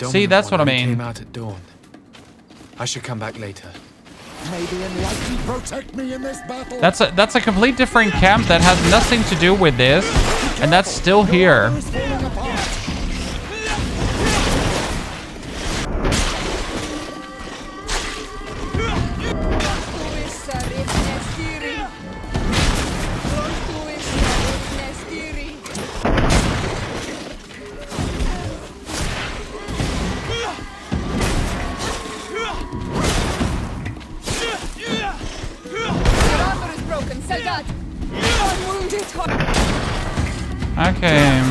See, that's what I mean. Came out at dawn. I should come back later. Maybe enlighten protect me in this battle. That's a complete different camp that has nothing to do with this, and that's still here. Okay.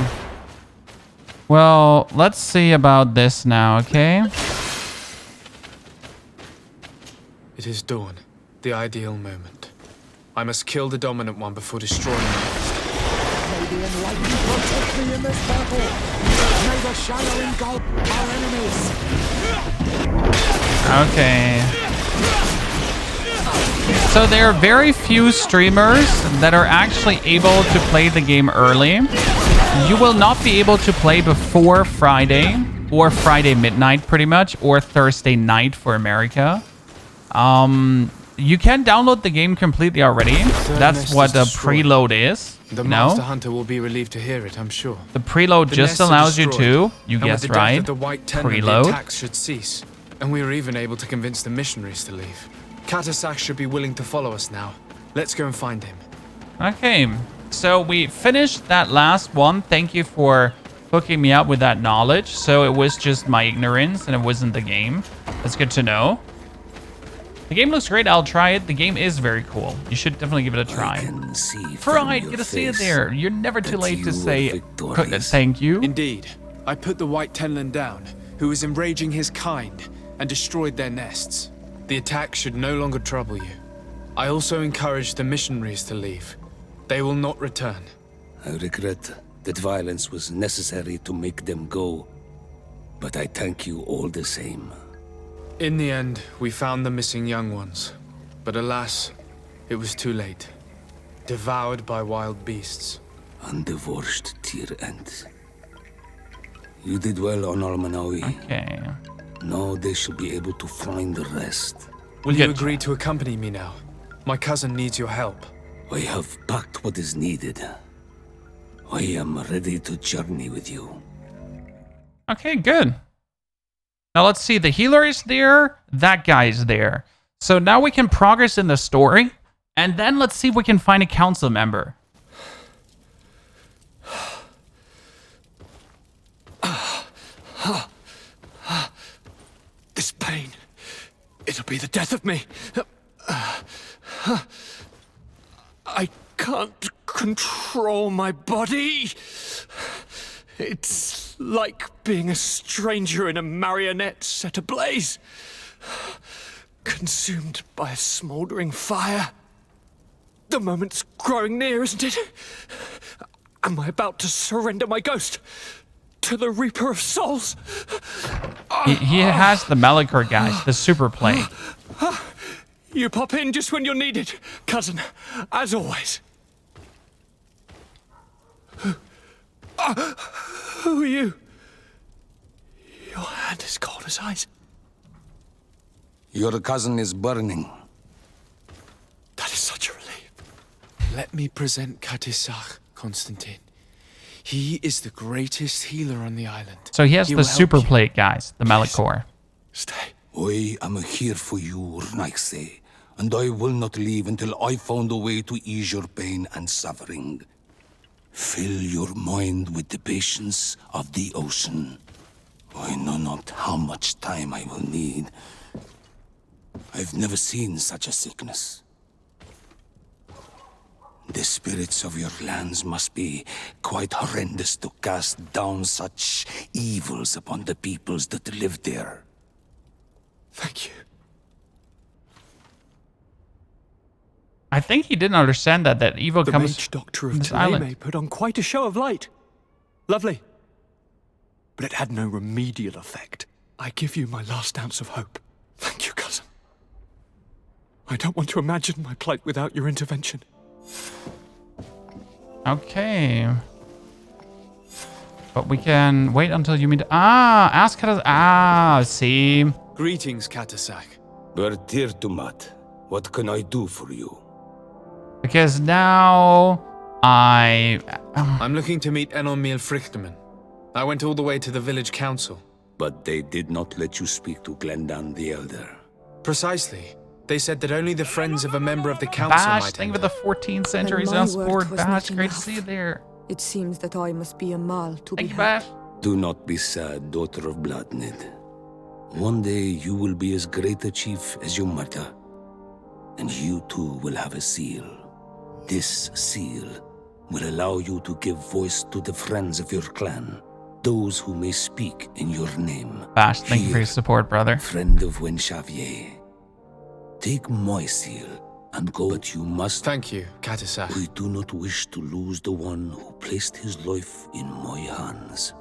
Well, let's see about this now, okay? It is dawn, the ideal moment. I must kill the dominant one before destroying the rest. May the enlightened protect me in this battle. May the shadow engulf our enemies. Okay. So there are very few streamers that are actually able to play the game early. You will not be able to play before Friday or Friday midnight pretty much, or Thursday night for America. You can download the game completely already. That's what the preload is. The Master Hunter will be relieved to hear it, I'm sure. The preload just allows you to, you guessed right, the White Tenant, preload. The attacks should cease, and we were even able to convince the missionaries to leave. Katasak should be willing to follow us now. Let's go and find him. Okay, so we finished that last one. Thank you for hooking me up with that knowledge. So it was just my ignorance and it wasn't the game. That's good to know. The game looks great. I'll try it. The game is very cool. You should definitely give it a try. Pride, get to see it there. You're never too late to say thank you. Indeed. I put the White Tenland down, who was enraging his kind and destroyed their nests. The attack should no longer trouble you. I also encourage the missionaries to leave. They will not return. I regret that violence was necessary to make them go, but I thank you all the same. In the end, we found the missing young ones. But alas, it was too late. Devoured by wild beasts. Undivorced tier end. You did well on Almanawi. Okay. Now they should be able to find the rest. Will you agree to accompany me now? My cousin needs your help. I have packed what is needed. I am ready to journey with you. Okay, good. Now let's see. The healer is there. That guy is there. So now we can progress in the story. And then let's see if we can find a council member. This pain, it'll be the death of me. I can't control my body. It's like being a stranger in a marionette set ablaze. Consumed by a smoldering fire. The moment's growing near, isn't it? Am I about to surrender my ghost to the Reaper of Souls? He has the Malachor guys, the super play. You pop in just when you're needed, cousin, as always. Who are you? Your hand is cold as ice. Your cousin is burning. That is such a relief. Let me present Katisak, Constantine. He is the greatest healer on the island. So he has the super plate guys, the Malachor. Stay. I am here for you, Rnaxe, and I will not leave until I found a way to ease your pain and suffering. Fill your mind with the patience of the ocean. I know not how much time I will need. I've never seen such a sickness. The spirits of your lands must be quite horrendous to cast down such evils upon the peoples that live there. Thank you. I think he didn't understand that evil the comes mage doctor of from this island. Tuleme put on quite a show of light. Lovely. But it had no remedial effect. I give you my last ounce of hope. Thank you, cousin. I don't want to imagine my plight without your intervention. Okay. But we can wait until you meet... ask her... see. Greetings, Katasak. Bertirtumat, what can I do for you? Because now I'm looking to meet Enormil Frichterman. I went all the way to the village council. But they did not let you speak to Glendan the Elder. Precisely. They said that only the friends of a member of the council Bash, might thank you enter. for the 14 centuries my on word sport. was Bash, not great to enough. see you there. It seems that I must be a mal to Thank be you, Bash. Do not be sad, daughter of Bloodnid. One day you will be as great a chief as your mother. And you too will have a seal. This seal will allow you to give voice to the friends of your clan. Those who may speak in your name. Bash, thank you for your support, brother. Friend of Wenxavier. Take my seal and go, but you must. Thank you, Katasak. We do not wish to lose the one who placed his life in my hands.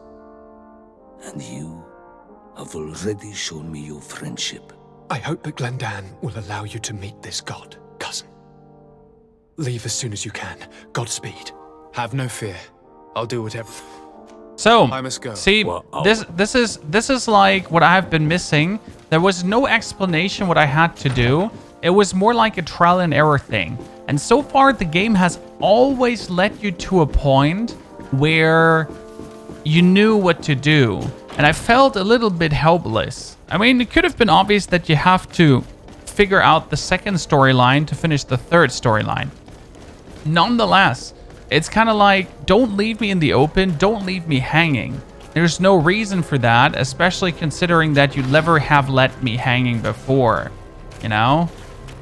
And you have already shown me your friendship. I hope that Glendan will allow you to meet this god, cousin. Leave as soon as you can. Godspeed. Have no fear. I'll do whatever. So, I must go. see, Well, this is like what I've been missing. There was no explanation what I had to do. It was more like a trial and error thing. And so far, the game has always led you to a point where you knew what to do. And I felt a little bit helpless. I mean, it could have been obvious that you have to figure out the second storyline to finish the third storyline. Nonetheless, it's kind of like, don't leave me in the open, don't leave me hanging. There's no reason for that, especially considering that you never have let me hanging before, you know?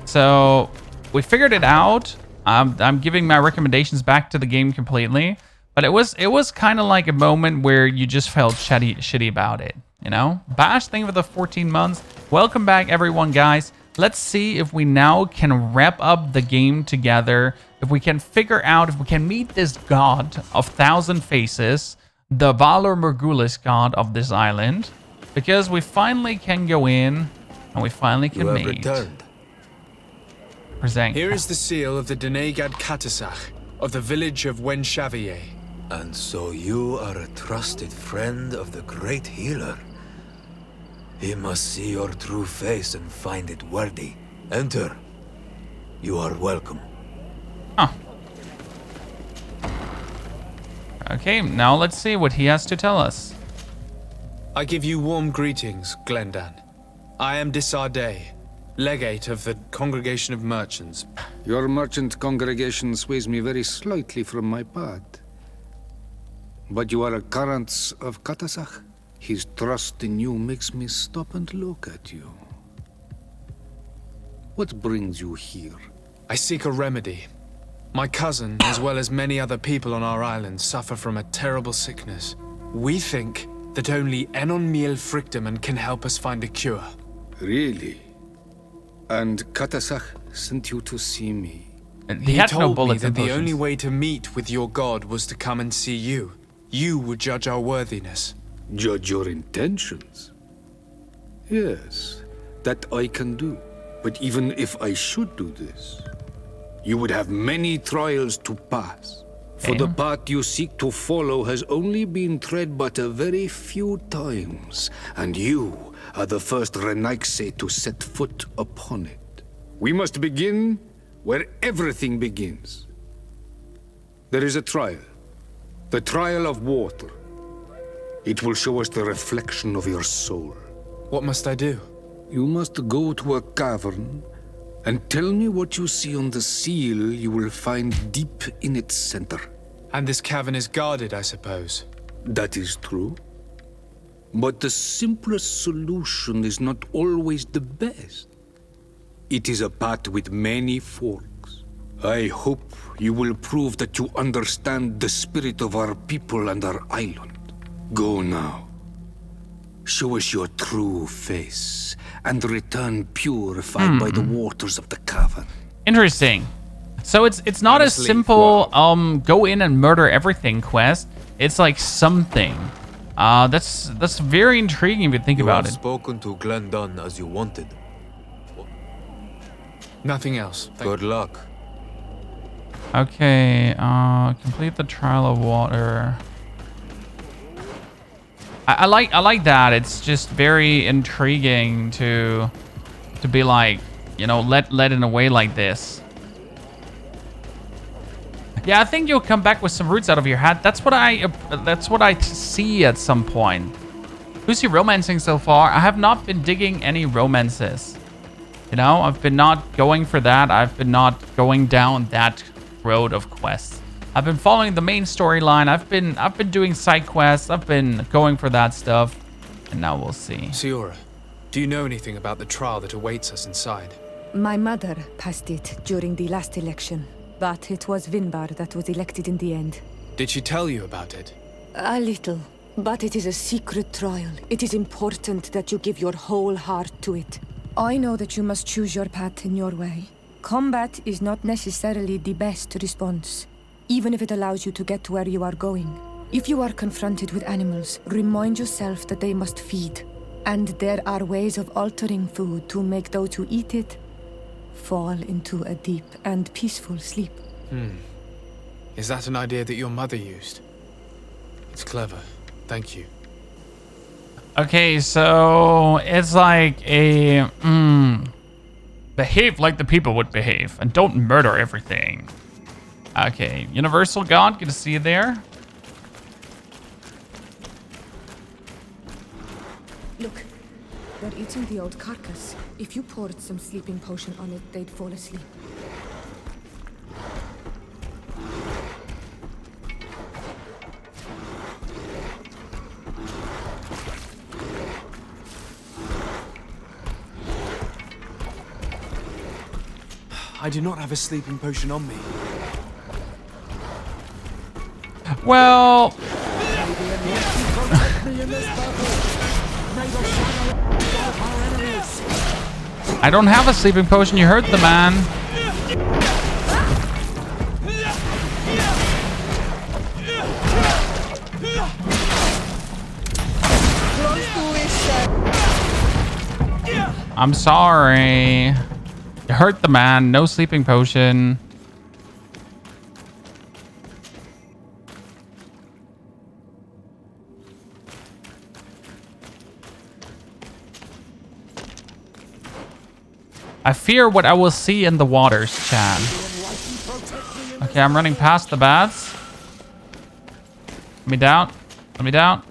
So, we figured it out. I'm giving my recommendations back to the game completely. But it was kind of like a moment where you just felt shitty about it, you know? Bash, thank you for the 14 months. Welcome back, everyone, guys. Let's see if we now can wrap up the game together. If we can figure out, if we can meet this god of 1,000 faces, the Valor Morgulis god of this island. Because we finally can go in and we finally can meet. returned. Present. Here is the seal of the Denegad Katasak of the village of Wenxavier. And so you are a trusted friend of the great healer. He must see your true face and find it worthy. Enter. You are welcome. Huh. Okay, now let's see what he has to tell us. I give you warm greetings, Glendan. I am Disarday, legate of the Congregation of Merchants. Your merchant congregation sways me very slightly from my path. But you are a current of Katasak. His trust in you makes me stop and look at you. What brings you here? I seek a remedy. My cousin, as well as many other people on our island, suffer from a terrible sickness. We think that only Enormil Frichterman can help us find a cure. Really? And Katasak sent you to see me? He had no told me bullets that and the potions. only way to meet with your god was to come and see you. You would judge our worthiness. Judge your intentions? Yes, that I can do. But even if I should do this, you would have many trials to pass. For the path you seek to follow has only been tread but a very few times, and you are the first Renaigse to set foot upon it. We must begin where everything begins. There is a trial. The trial of water. It will show us the reflection of your soul. What must I do? You must go to a cavern and tell me what you see on the seal you will find deep in its center. And this cavern is guarded, I suppose. That is true. But the simplest solution is not always the best. It is a path with many forks. I hope you will prove that you understand the spirit of our people and our island. Go now. Show us your true face, and return purified by the waters of the cavern. Interesting. So it's not a Honestly, simple go in and murder everything quest. It's like something. That's very intriguing if you think You about have it. spoken to Glendan as you wanted. Nothing else. Good luck. Okay, complete the trial of water. I like that. It's just very intriguing to be like, you know, led in a way like this. Yeah, I think you'll come back with some roots out of your hat. That's what I see at some point. Who's he romancing so far? I have not been digging any romances. You know, I've been not going for that. I've been not going down that road of quests. I've been following the main storyline. I've been doing side quests. I've been going for that stuff. And now we'll see. Siora, do you know anything about the trial that awaits us inside? My mother passed it during the last election, but it was Vinbar that was elected in the end. Did she tell you about it? A little, but it is a secret trial. It is important that you give your whole heart to it. I know that you must choose your path in your way. Combat is not necessarily the best response, even if it allows you to get to where you are going. If you are confronted with animals, remind yourself that they must feed. And there are ways of altering food to make those who eat it fall into a deep and peaceful sleep. Is that an idea that your mother used? It's clever. Thank you. Okay, so it's like a behave like the people would behave and don't murder everything. Okay, Universal God, good to see you there. Look, they're eating the old carcass. If you poured some sleeping potion on it, they'd fall asleep. I do not have a sleeping potion on me. Well, Protect me in this battle. May the shadow engulf our enemies. I don't have a sleeping potion. You heard the man. I'm sorry. You hurt the man. No sleeping potion. I fear what I will see in the waters, Chan. Okay, I'm running past the baths. Let me down. Let me down.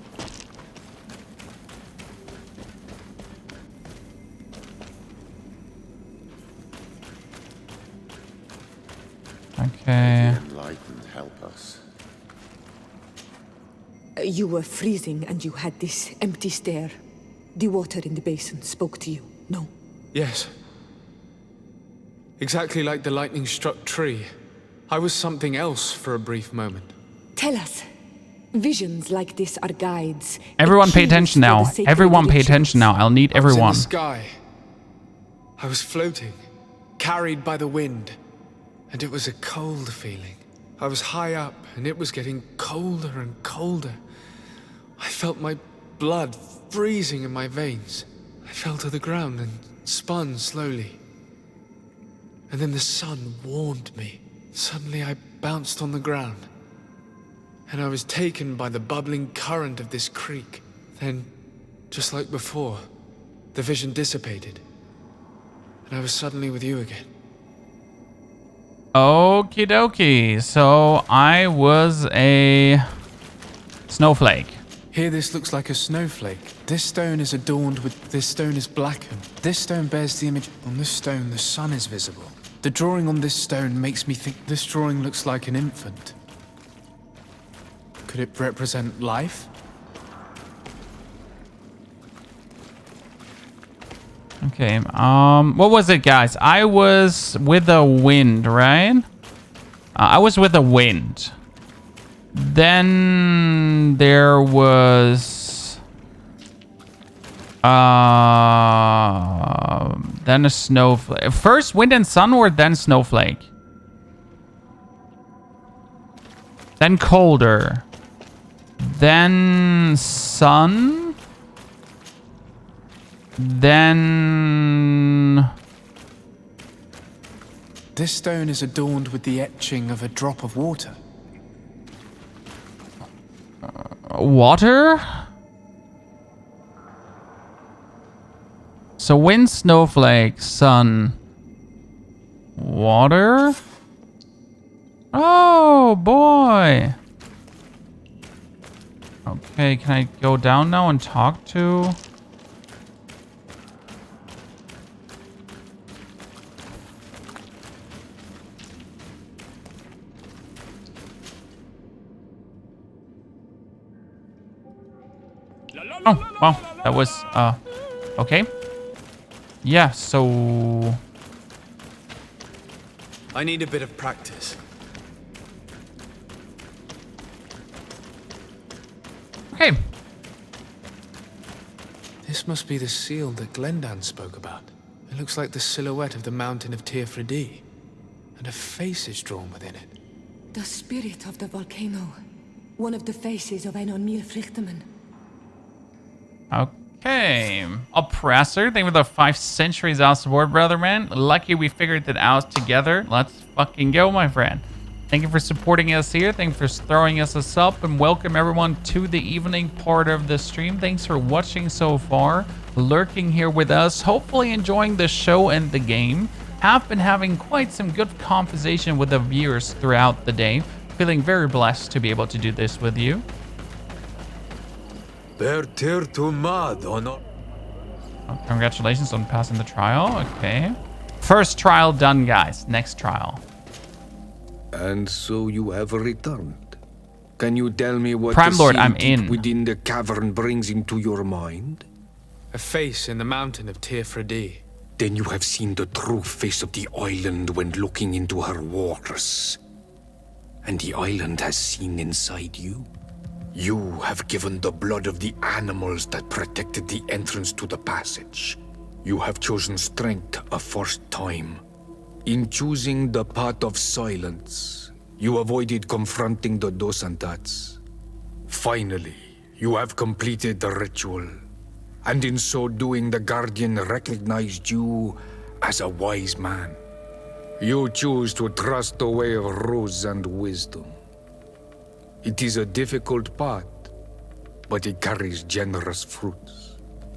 Okay. Enlightened, help us. You were freezing and you had this empty stare. The water in the basin spoke to you, no? Yes. Exactly like the lightning-struck tree. I was something else for a brief moment. Tell us. Visions like this are guides. Everyone pay Keys attention for now. the sacred Everyone pay rituals. attention now. I'll need I was in everyone. the sky. I was floating, carried by the wind. And it was a cold feeling. I was high up, and it was getting colder and colder. I felt my blood freezing in my veins. I fell to the ground and spun slowly. And then the sun warmed me. Suddenly I bounced on the ground. And I was taken by the bubbling current of this creek. Then, just like before, the vision dissipated. And I was suddenly with you again. Okie dokie. So I was a snowflake. Here this looks like a snowflake. This stone is adorned with... This stone is blackened. This stone bears the image... On this stone, the sun is visible. The drawing on this stone makes me think this drawing looks like an infant. Could it represent life? Okay. What was it, guys? I was with the wind, right? I was with the wind. Then there was then a snowflake. First wind and sun, or then snowflake? Then colder. Then sun. Then This stone is adorned with the etching of a drop of water. water? So wind, snowflake, sun, water. Oh boy. Okay, can I go down now and talk to? Oh, well, that was, okay. Yeah, so... I need a bit of practice. Okay. This must be the seal that Glendan spoke about. It looks like the silhouette of the mountain of Teofredi, and a face is drawn within it. The spirit of the volcano. One of the faces of Einon Míl Okay. Oppressor, thank you for the 5 centuries out support, brother, man. Lucky we figured it out together. Let's fucking go, my friend. Thank you for supporting us here. Thank you for throwing us a sub, and welcome everyone to the evening part of the stream. Thanks for watching so far, lurking here with us, hopefully enjoying the show and the game. Have been having quite some good conversation with the viewers throughout the day. Feeling very blessed to be able to do this with you. Oh, congratulations on passing the trial. Okay. First trial done, guys. Next trial. And so you have returned. Can you tell me what Prime the Lord, seal I'm deep in. within the cavern brings into your mind? A face in the mountain of Teofredi. Then you have seen the true face of the island when looking into her waters. And the island has seen inside you. You have given the blood of the animals that protected the entrance to the passage. You have chosen strength a first time. In choosing the path of silence, you avoided confronting the dos and tats. Finally, you have completed the ritual. And in so doing, the Guardian recognized you as a wise man. You choose to trust the way of rules and wisdom. It is a difficult path, but it carries generous fruits.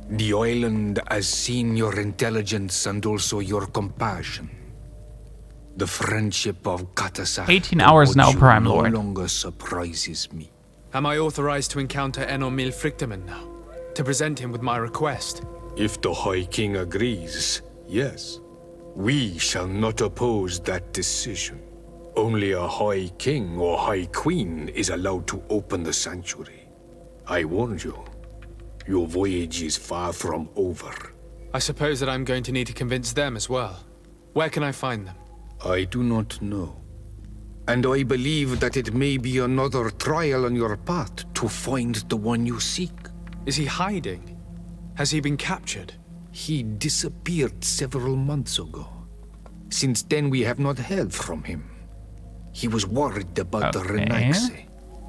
The island has seen your intelligence and also your compassion. The friendship of Katasak 18 hours now, Prime Lord. no longer surprises me. Am I authorized to encounter Einon Míl now? To present him with my request? If the High King agrees, yes. We shall not oppose that decision. Only a High King or High Queen is allowed to open the sanctuary. I warned you. Your voyage is far from over. I suppose that I'm going to need to convince them as well. Where can I find them? I do not know. And I believe that it may be another trial on your path to find the one you seek. Is he hiding? Has he been captured? He disappeared several months ago. Since then, we have not heard from him. He was worried about the Renaxe.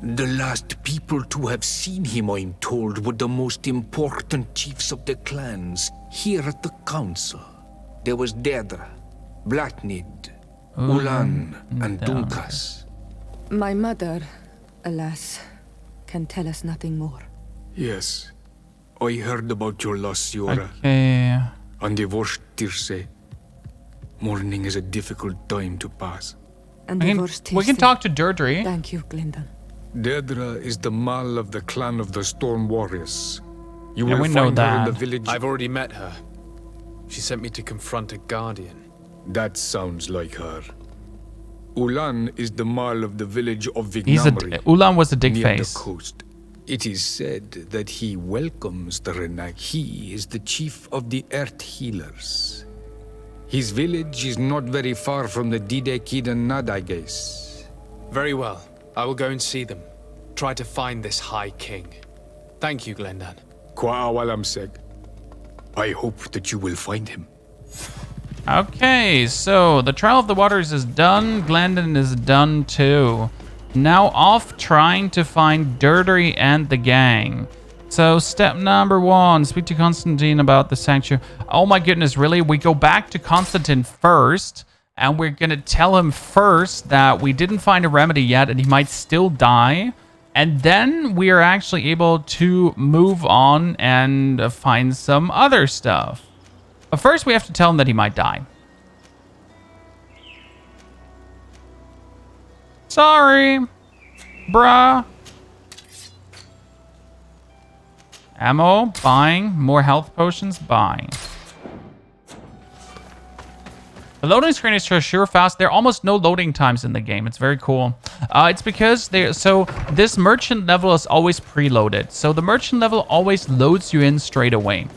The last people to have seen him, I'm told, were the most important chiefs of the clans here at the council. There was Deirdre, Blatnid, Ulan, and Dunkas. My mother, alas, can tell us nothing more. Yes, I heard about your loss, Yora. Okay. And the worst, Tirce. Morning is a difficult time to pass. And We can talk to Deirdre. Thank you, Glendan. Deirdre is the Mal of the clan of the Storm Warriors. You Yeah, will we know find her in that. the village. I've already met her. She sent me to confront a guardian. That sounds like her. Ulan is the Mal of the village of Vignamri, Ulan was a dick near face. the coast. It is said that he welcomes the Renak. He is the chief of the Earth Healers. His village is not very far from the Didekid and Nadages. Very well. I will go and see them. Try to find this High King. Thank you, Glendan. Kwa'awalamseg. I hope that you will find him. Okay, so the Trial of the Waters is done. Glendan is done too. Now off trying to find Deirdre and the gang. So step number 1, speak to Constantine about the sanctuary. Oh my goodness, really? We go back to Constantine first, and we're going to tell him first that we didn't find a remedy yet and he might still die. And then we are actually able to move on and find some other stuff. But first, we have to tell him that he might die. Sorry, bruh. Ammo, buying. More health potions, buying. The loading screen is sure fast. There are almost no loading times in the game. It's very cool. It's because this merchant level is always preloaded. So the merchant level always loads you in straight away.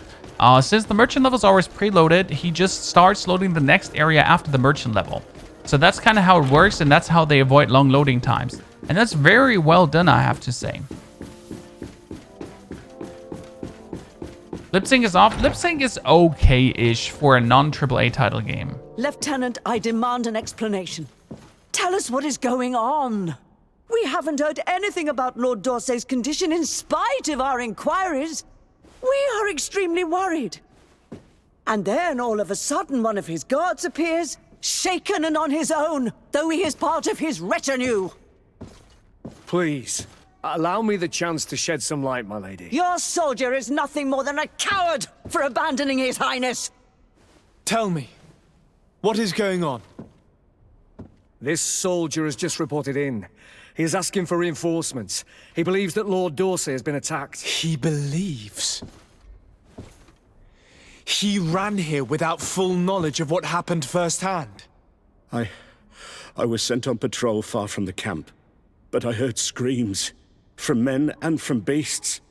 Since the merchant level is always preloaded, he just starts loading the next area after the merchant level. So that's kind of how it works, and that's how they avoid long loading times. And that's very well done, I have to say. Lip sync is off. Lip sync is okay-ish for a non-AAA title game. Lieutenant, I demand an explanation. Tell us what is going on. We haven't heard anything about Lord D'Orsay's condition in spite of our inquiries. We are extremely worried. And then all of a sudden one of his guards appears, shaken and on his own, though he is part of his retinue. Please, allow me the chance to shed some light, my lady. Your soldier is nothing more than a coward for abandoning his highness. Tell me, what is going on? This soldier has just reported in. He is asking for reinforcements. He believes that Lord D'Orsay has been attacked. He believes. He ran here without full knowledge of what happened firsthand. I was sent on patrol far from the camp, but I heard screams, from men and from beasts.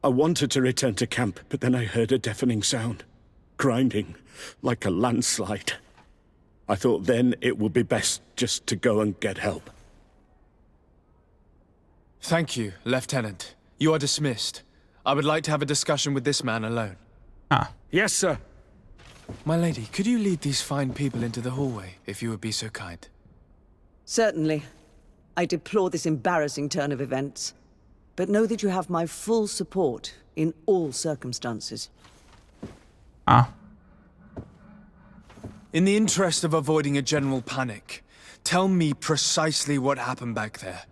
I wanted to return to camp, but then I heard a deafening sound, grinding, like a landslide. I thought then it would be best just to go and get help. Thank you, Lieutenant. You are dismissed. I would like to have a discussion with this man alone. Ah. Yes, sir. My lady, could you lead these fine people into the hallway, if you would be so kind? Certainly. I deplore this embarrassing turn of events. But know that you have my full support in all circumstances. Ah. In the interest of avoiding a general panic, tell me precisely what happened back there.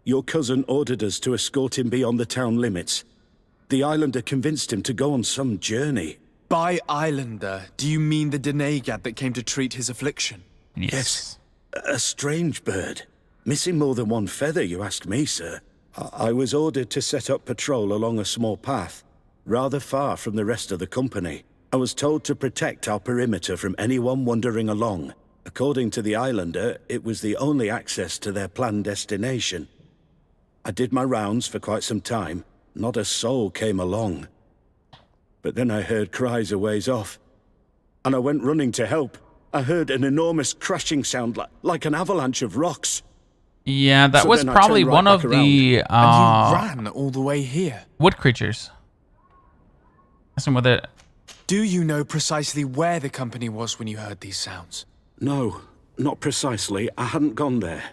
Your cousin ordered us to escort him beyond the town limits. The islander convinced him to go on some journey. By islander, do you mean the Denegad that came to treat his affliction? Yes. A strange bird. Missing more than one feather, you ask me, sir. I was ordered to set up patrol along a small path, rather far from the rest of the company. I was told to protect our perimeter from anyone wandering along. According to the islander, it was the only access to their planned destination. I did my rounds for quite some time. Not a soul came along. But then I heard cries a ways off, and I went running to help. I heard an enormous crashing sound like an avalanche of rocks. Yeah, that So was then I probably turned one right of back the And you ran all the way here. wood creatures. Listen with it. Do you know precisely where the company was when you heard these sounds? No, not precisely. I hadn't gone there.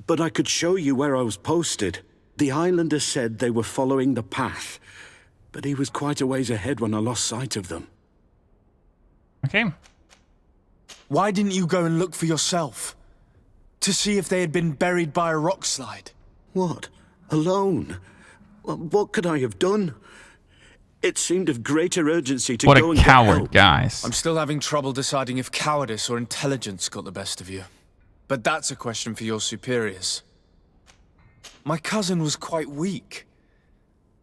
But I could show you where I was posted. The islander said they were following the path, but he was quite a ways ahead when I lost sight of them. Okay. Why didn't you go and look for yourself? To see if they had been buried by a rock slide? What? Alone? What could I have done? It seemed of greater urgency to What go a and get coward, help. guys. I'm still having trouble deciding if cowardice or intelligence got the best of you. But that's a question for your superiors. My cousin was quite weak.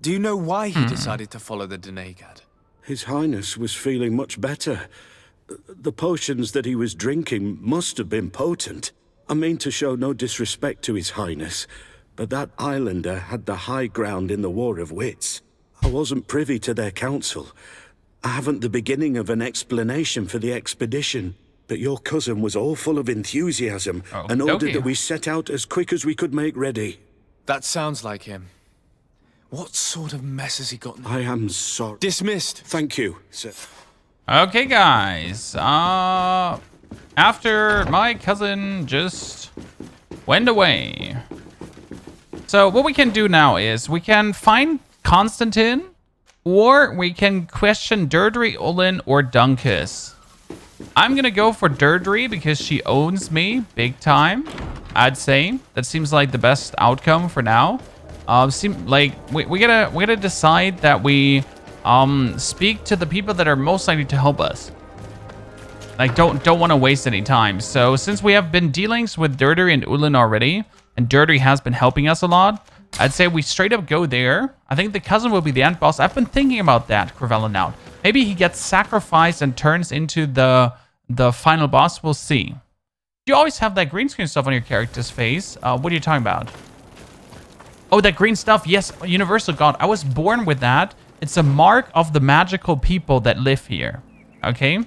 Do you know why he decided to follow the Denegad? His Highness was feeling much better. The potions that he was drinking must have been potent. I mean to show no disrespect to His Highness, but that islander had the high ground in the War of Wits. I wasn't privy to their counsel. I haven't the beginning of an explanation for the expedition, but your cousin was all full of enthusiasm and ordered that we set out as quick as we could make ready. That sounds like him. What sort of mess has he gotten? I am sorry. Dismissed. Thank you, sir. Okay, guys. After my cousin just went away. So what we can do now is we can find Constantine, or we can question Deirdre, Olin, or Dunkus. I'm gonna go for Deirdre because she owns me big time. I'd say that seems like the best outcome for now. We gotta decide that we speak to the people that are most likely to help us. Like, don't want to waste any time. So since we have been dealings with Durdri and Ulin already, and Durdri has been helping us a lot, I'd say we straight up go there. I think the cousin will be the end boss. I've been thinking about that, Corvellan out. Maybe he gets sacrificed and turns into the final boss. We'll see. You always have that green screen stuff on your character's face. What are you talking about? Oh, that green stuff. Yes, Universal God. I was born with that. It's a mark of the magical people that live here. Okay?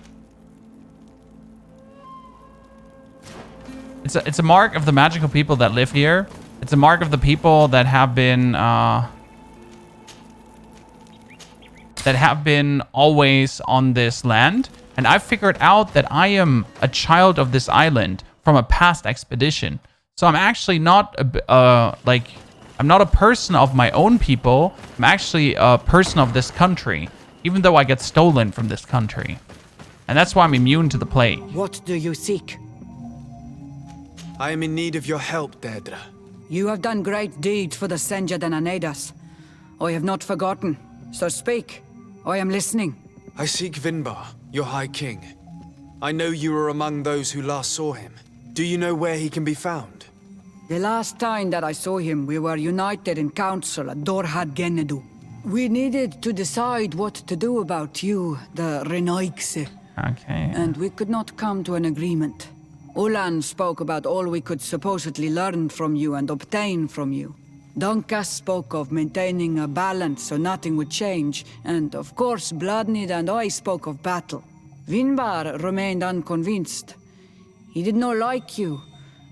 It's a mark of the magical people that live here. It's a mark of the people that have been always on this land. And I figured out that I am a child of this island from a past expedition. So I'm actually not I'm not a person of my own people. I'm actually a person of this country, even though I get stolen from this country. And that's why I'm immune to the plague. What do you seek? I am in need of your help, Deirdre. You have done great deeds for the Senja and Anedas. I have not forgotten, so speak. I am listening. I seek Vinbar, your High King. I know you were among those who last saw him. Do you know where he can be found? The last time that I saw him, we were united in council at Dorhad Genedu. We needed to decide what to do about you, the Renaigse. Okay. And we could not come to an agreement. Ulan spoke about all we could supposedly learn from you and obtain from you. Donkas spoke of maintaining a balance so nothing would change, and of course Bloodnid and I spoke of battle. Vinbar remained unconvinced. He did not like you,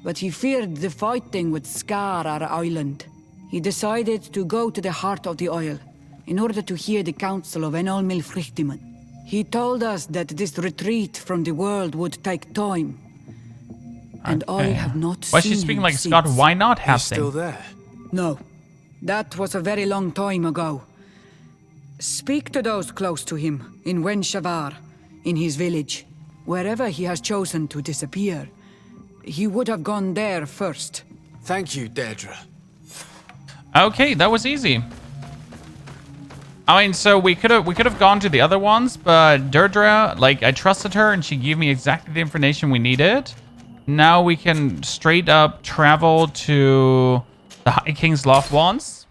but he feared the fighting would scar our island. He decided to go to the heart of the Isle, in order to hear the counsel of Enol Milfrichtiman. He told us that this retreat from the world would take time. And I have not seen Why is she speaking like Scott? Why not have He's still there. No. That was a very long time ago. Speak to those close to him, in Wenshavar, in his village. Wherever he has chosen to disappear, he would have gone there first. Thank you, Deirdre. Okay, that was easy. I mean, so we could have gone to the other ones, but Deirdre, like, I trusted her and she gave me exactly the information we needed. Now we can straight up travel to the High King's Loved Ones.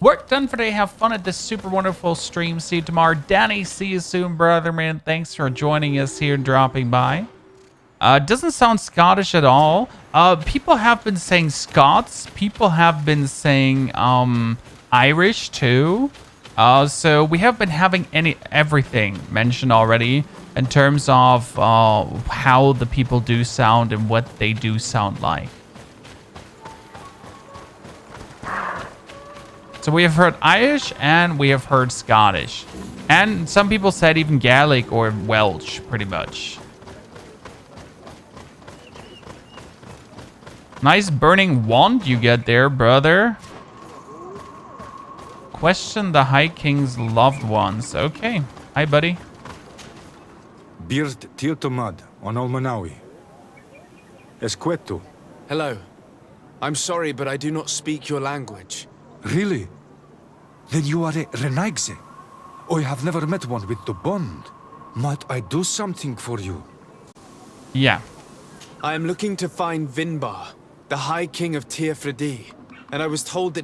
Work done for today. Have fun at this super wonderful stream. See you tomorrow. Danny, see you soon, brother, man. Thanks for joining us here and dropping by. Doesn't sound Scottish at all. People have been saying Scots. People have been saying Irish too. So we have been having everything mentioned already in terms of how the people do sound and what they do sound like. So we have heard Irish and we have heard Scottish. And some people said even Gaelic or Welsh, pretty much. Nice burning wand you get there, brother. Question the High King's Loved Ones. Okay. Hi, buddy. Bird Tirtomad on Almanawi. Esqueto. Hello. I'm sorry, but I do not speak your language. Really? Then you are a Renaigse. I have never met one with the bond. Might I do something for you? Yeah. I am looking to find Vinbar, the High King of Tirfredi, and I was told that he